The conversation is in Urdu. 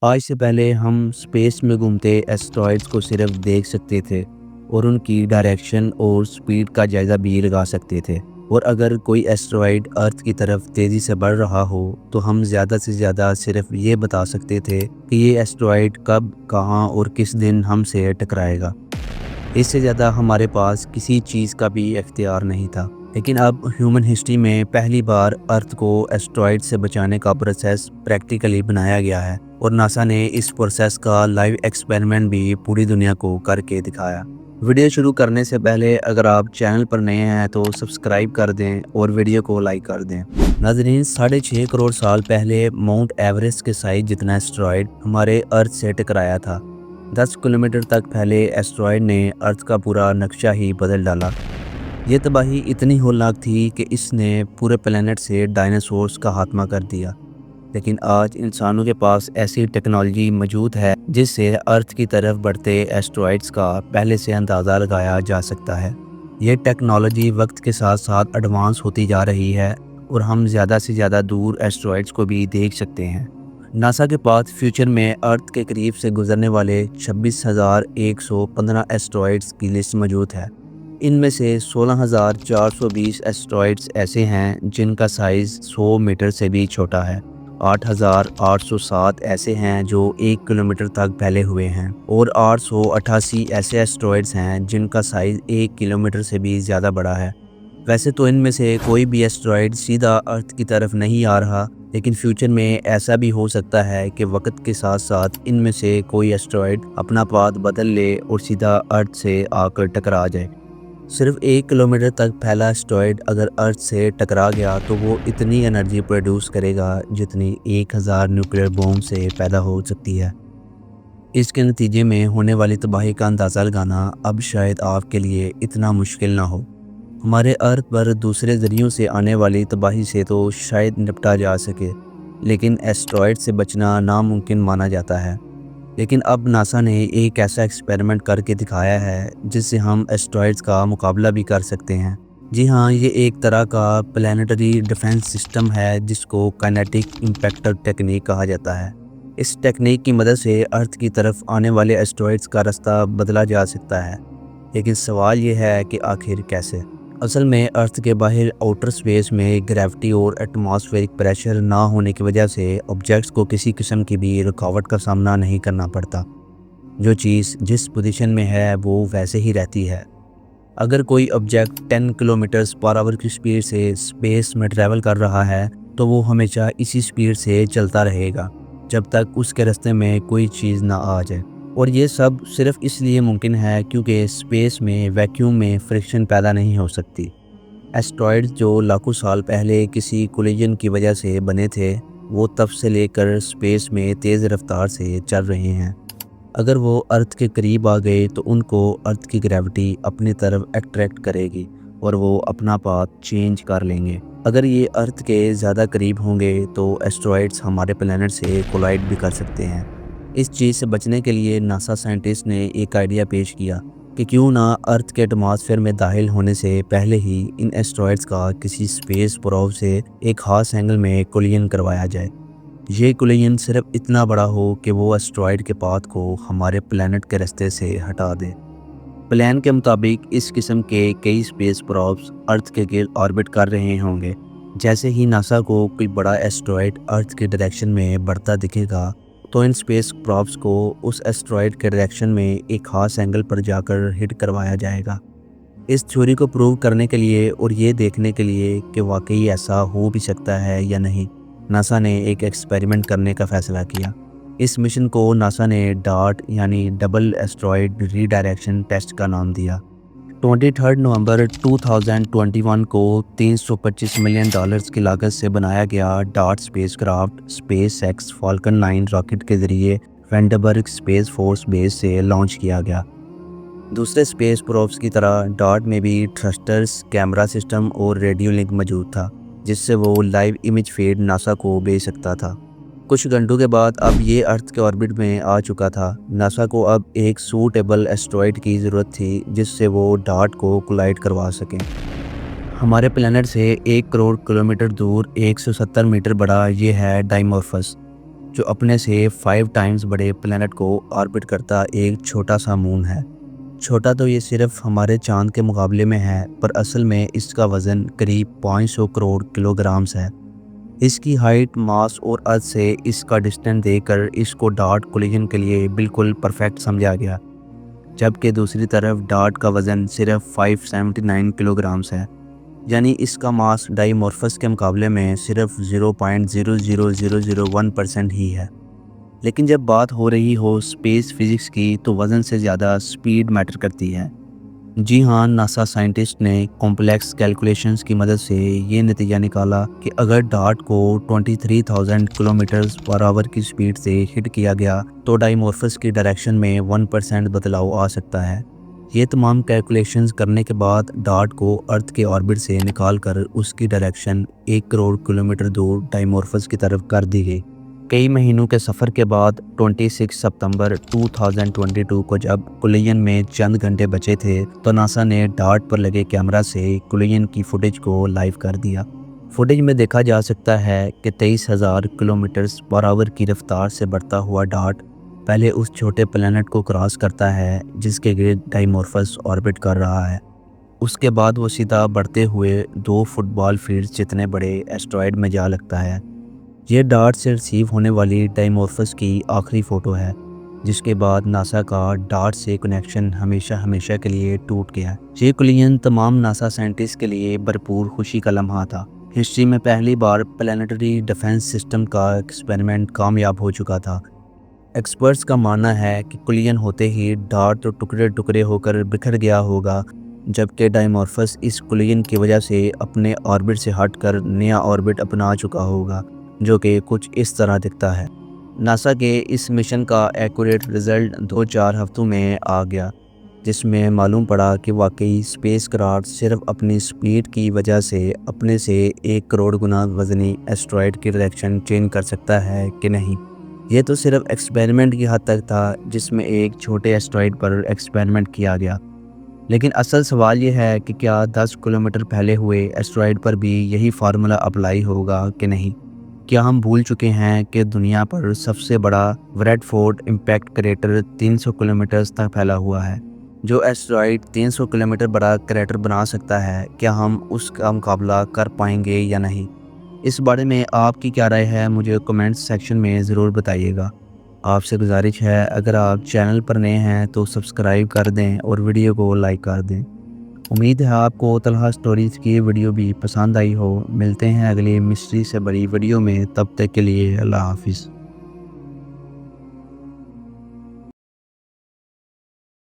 آج سے پہلے ہم اسپیس میں گھومتے ایسٹرائڈس کو صرف دیکھ سکتے تھے اور ان کی ڈائریکشن اور سپیڈ کا جائزہ بھی لگا سکتے تھے، اور اگر کوئی ایسٹرائڈ ارتھ کی طرف تیزی سے بڑھ رہا ہو تو ہم زیادہ سے زیادہ صرف یہ بتا سکتے تھے کہ یہ ایسٹرائڈ کب، کہاں اور کس دن ہم سے ٹکرائے گا۔ اس سے زیادہ ہمارے پاس کسی چیز کا بھی اختیار نہیں تھا۔ لیکن اب ہیومن ہسٹری میں پہلی بار ارتھ کو ایسٹرائڈ سے بچانے کا پروسیس پریکٹیکلی بنایا گیا ہے، اور ناسا نے اس پروسیس کا لائیو ایکسپیریمنٹ بھی پوری دنیا کو کر کے دکھایا۔ ویڈیو شروع کرنے سے پہلے اگر آپ چینل پر نئے ہیں تو سبسکرائب کر دیں اور ویڈیو کو لائک کر دیں۔ ناظرین، 6.5 کروڑ سال پہلے ماؤنٹ ایوریسٹ کے سائز جتنا ایسٹرائڈ ہمارے ارتھ سے ٹکرایا تھا۔ 10 کلومیٹر تک پھیلے ایسٹرائڈ نے ارتھ کا پورا نقشہ ہی بدل ڈالا۔ یہ تباہی اتنی ہولناک تھی کہ اس نے پورے پلینٹ سے ڈائناسورز کا خاتمہ کر دیا۔ لیکن آج انسانوں کے پاس ایسی ٹیکنالوجی موجود ہے جس سے ارتھ کی طرف بڑھتے ایسٹرائڈز کا پہلے سے اندازہ لگایا جا سکتا ہے۔ یہ ٹیکنالوجی وقت کے ساتھ ساتھ ایڈوانس ہوتی جا رہی ہے اور ہم زیادہ سے زیادہ دور ایسٹرائڈز کو بھی دیکھ سکتے ہیں۔ ناسا کے پاس فیوچر میں ارتھ کے قریب سے گزرنے والے 26,115 ایسٹرائڈز کی لسٹ موجود ہے۔ ان میں سے 16,420 ایسٹرائڈز ایسے ہیں جن کا سائز 100 میٹر سے بھی چھوٹا ہے، 8,807 ایسے ہیں جو 1 کلومیٹر تک پھیلے ہوئے ہیں، اور 888 ایسے ایسٹرائڈز ہیں جن کا سائز 1 کلومیٹر سے بھی زیادہ بڑا ہے۔ ویسے تو ان میں سے کوئی بھی ایسٹرائڈ سیدھا ارتھ کی طرف نہیں آ رہا، لیکن فیوچر میں ایسا بھی ہو سکتا ہے کہ وقت کے ساتھ ساتھ ان میں سے کوئی ایسٹرائڈ اپنا پاتھ بدل لے اور سیدھا ارتھ سے آ کر ٹکرا جائے۔ صرف 1 کلومیٹر تک پھیلا ایسٹرائڈ اگر ارتھ سے ٹکرا گیا تو وہ اتنی انرجی پروڈیوس کرے گا جتنی 1000 نیوکلیئر بوم سے پیدا ہو سکتی ہے۔ اس کے نتیجے میں ہونے والی تباہی کا اندازہ لگانا اب شاید آپ کے لیے اتنا مشکل نہ ہو۔ ہمارے ارتھ پر دوسرے ذریعوں سے آنے والی تباہی سے تو شاید نپٹا جا سکے، لیکن ایسٹرائڈ سے بچنا ناممکن مانا جاتا ہے۔ لیکن اب ناسا نے ایک ایسا ایکسپیریمنٹ کر کے دکھایا ہے جس سے ہم ایسٹرائڈز کا مقابلہ بھی کر سکتے ہیں۔ جی ہاں، یہ ایک طرح کا پلانیٹری ڈیفنس سسٹم ہے جس کو کائنیٹک امپیکٹر ٹیکنیک کہا جاتا ہے۔ اس ٹیکنیک کی مدد سے ارتھ کی طرف آنے والے ایسٹرائڈز کا راستہ بدلا جا سکتا ہے، لیکن سوال یہ ہے کہ آخر کیسے؟ اصل میں ارتھ کے باہر آؤٹر اسپیس میں گریوٹی اور ایٹماسفیرک پریشر نہ ہونے کی وجہ سے آبجیکٹس کو کسی قسم کی بھی رکاوٹ کا سامنا نہیں کرنا پڑتا۔ جو چیز جس پوزیشن میں ہے وہ ویسے ہی رہتی ہے۔ اگر کوئی آبجیکٹ 10 کلومیٹرز پر آور کی سپیڈ سے اسپیس میں ٹریول کر رہا ہے تو وہ ہمیشہ اسی سپیڈ سے چلتا رہے گا جب تک اس کے راستے میں کوئی چیز نہ آ جائے، اور یہ سب صرف اس لیے ممکن ہے کیونکہ اسپیس میں ویکیوم میں فرکشن پیدا نہیں ہو سکتی۔ ایسٹرائڈز جو لاکھوں سال پہلے کسی کولیجن کی وجہ سے بنے تھے، وہ تب سے لے کر اسپیس میں تیز رفتار سے چل رہے ہیں۔ اگر وہ ارتھ کے قریب آ گئے تو ان کو ارتھ کی گریوٹی اپنی طرف اٹریکٹ کرے گی اور وہ اپنا پاتھ چینج کر لیں گے۔ اگر یہ ارتھ کے زیادہ قریب ہوں گے تو ایسٹرائڈز ہمارے پلینٹ سے کولائڈ بھی کر سکتے ہیں۔ اس چیز سے بچنے کے لیے ناسا سائنٹسٹ نے ایک آئیڈیا پیش کیا کہ کیوں نہ ارتھ کے ایٹماسفیئر میں داخل ہونے سے پہلے ہی ان ایسٹرائڈز کا کسی اسپیس پروب سے ایک خاص اینگل میں کولین کروایا جائے۔ یہ کولین صرف اتنا بڑا ہو کہ وہ ایسٹرائڈ کے پاتھ کو ہمارے پلینٹ کے راستے سے ہٹا دے۔ پلان کے مطابق اس قسم کے کئی اسپیس پروبس ارتھ کے گرد آربٹ کر رہے ہوں گے۔ جیسے ہی ناسا کو کوئی بڑا ایسٹرائڈ ارتھ کی ڈائریکشن میں بڑھتا دکھے گا تو ان اسپیس پروبس کو اس ایسٹرائڈ کے ڈائریکشن میں ایک خاص اینگل پر جا کر ہٹ کروایا جائے گا۔ اس تھیوری کو پروو کرنے کے لیے اور یہ دیکھنے کے لیے کہ واقعی ایسا ہو بھی سکتا ہے یا نہیں، ناسا نے ایک ایکسپیریمنٹ کرنے کا فیصلہ کیا۔ اس مشن کو ناسا نے ڈارٹ یعنی ڈبل ایسٹرائڈ ری ڈائریکشن ٹیسٹ کا نام دیا۔ 23 نومبر 2021 کو $325 ملین کی لاگت سے بنایا گیا dart space craft space x falcon 9 rocket کے ذریعے وینڈربرگ اسپیس فورس بیس سے لانچ کیا گیا۔ دوسرے اسپیس پروبس کی طرح ڈارٹ میں بھی تھرسٹرز، کیمرہ سسٹم اور ریڈیو لنک موجود تھا جس سے وہ لائیو امیج فیڈ ناسا کو بھیج سکتا تھا۔ کچھ گھنٹوں کے بعد اب یہ ارتھ کے آربٹ میں آ چکا تھا۔ ناسا کو اب ایک سوٹیبل ایسٹرائڈ کی ضرورت تھی جس سے وہ ڈارٹ کو کولائڈ کروا سکیں۔ ہمارے پلینٹ سے 1 کروڑ کلومیٹر دور 170 میٹر بڑا یہ ہے ڈائمورفس۔ جو اپنے سے 5 ٹائمز بڑے پلینٹ کو آربٹ کرتا ایک چھوٹا سا مون ہے۔ چھوٹا تو یہ صرف ہمارے چاند کے مقابلے میں ہے، پر اصل میں اس کا وزن قریب 500 کروڑ کلو گرامز ہے۔ اس کی ہائٹ، ماس اور ارتھ سے اس کا ڈسٹینس دے کر اس کو ڈارٹ کولیجن کے لیے بالکل پرفیکٹ سمجھا گیا، جبکہ دوسری طرف ڈارٹ کا وزن صرف 579 کلو گرامز ہے، یعنی اس کا ماس ڈائمورفس کے مقابلے میں صرف 0.00001% ہی ہے۔ لیکن جب بات ہو رہی ہو اسپیس فزکس کی تو وزن سے زیادہ سپیڈ میٹر کرتی ہے۔ جی ہاں، ناسا سائنٹسٹ نے کمپلیکس کیلکولیشنز کی مدد سے یہ نتیجہ نکالا کہ اگر ڈارٹ کو 23,000 کلومیٹرز پر آور کی سپیڈ سے ہٹ کیا گیا تو ڈائمورفس کی ڈائریکشن میں 1% بدلاؤ آ سکتا ہے۔ یہ تمام کیلکولیشنز کرنے کے بعد ڈارٹ کو ارتھ کے آربٹ سے نکال کر اس کی ڈائریکشن 1 کروڑ کلومیٹر دور ڈائمورفس کی طرف کر دی گئی۔ کئی مہینوں کے سفر کے بعد 26 ستمبر 2022 کو جب کولیجن میں چند گھنٹے بچے تھے تو ناسا نے ڈارٹ پر لگے کیمرہ سے کولیجن کی فوٹیج کو لائیو کر دیا۔ فوٹیج میں دیکھا جا سکتا ہے کہ 23,000 کلومیٹرز پر آور کی رفتار سے بڑھتا ہوا ڈارٹ پہلے اس چھوٹے پلینٹ کو کراس کرتا ہے جس کے گرد ڈائمورفس آربٹ کر رہا ہے۔ اس کے بعد وہ سیدھا بڑھتے ہوئے 2 فٹ بال فیلڈ جتنے بڑے ایسٹرائیڈ میں جا لگتا ہے۔ یہ ڈارٹ سے ریسیو ہونے والی ڈائمورفس کی آخری فوٹو ہے، جس کے بعد ناسا کا ڈارٹ سے کنیکشن ہمیشہ کے لیے ٹوٹ گیا۔ یہ کولیجن تمام ناسا سائنٹسٹ کے لیے بھرپور خوشی کا لمحہ تھا۔ ہسٹری میں پہلی بار پلانیٹری ڈیفنس سسٹم کا ایکسپیریمنٹ کامیاب ہو چکا تھا۔ ایکسپرٹس کا ماننا ہے کہ کولیجن ہوتے ہی ڈارٹ ٹکڑے ٹکڑے ہو کر بکھر گیا ہوگا، جبکہ ڈائمورفس اس کولیجن کی وجہ سے اپنے آربٹ سے ہٹ کر نیا آربٹ اپنا چکا ہوگا، جو کہ کچھ اس طرح دکھتا ہے۔ ناسا کے اس مشن کا ایکوریٹ رزلٹ 2-4 ہفتوں میں آ گیا، جس میں معلوم پڑا کہ واقعی اسپیس کرافٹ صرف اپنی سپیڈ کی وجہ سے اپنے سے 1 کروڑ گنا وزنی ایسٹرائیڈ کی ڈائریکشن چینج کر سکتا ہے کہ نہیں۔ یہ تو صرف ایکسپیریمنٹ کی حد تک تھا، جس میں ایک چھوٹے ایسٹرائیڈ پر ایکسپیریمنٹ کیا گیا، لیکن اصل سوال یہ ہے کہ کیا 10 کلومیٹر پہلے ہوئے ایسٹرائیڈ پر بھی یہی فارمولا اپلائی ہوگا کہ نہیں؟ کیا ہم بھول چکے ہیں کہ دنیا پر سب سے بڑا Vredefort impact crater 300 kilometre تک پھیلا ہوا ہے؟ جو ایسٹرائیڈ 300 کلومیٹر بڑا کریٹر بنا سکتا ہے، کیا ہم اس کا مقابلہ کر پائیں گے یا نہیں؟ اس بارے میں آپ کی کیا رائے ہے؟ مجھے کمنٹ سیکشن میں ضرور بتائیے گا۔ آپ سے گزارش ہے، اگر آپ چینل پر نئے ہیں تو سبسکرائب کر دیں اور ویڈیو کو لائک کر دیں۔ امید ہے آپ کو طلحہ سٹوریز کی ویڈیو بھی پسند آئی ہو۔ ملتے ہیں اگلی مسٹری سے بڑی ویڈیو میں، تب تک کے لیے اللہ حافظ۔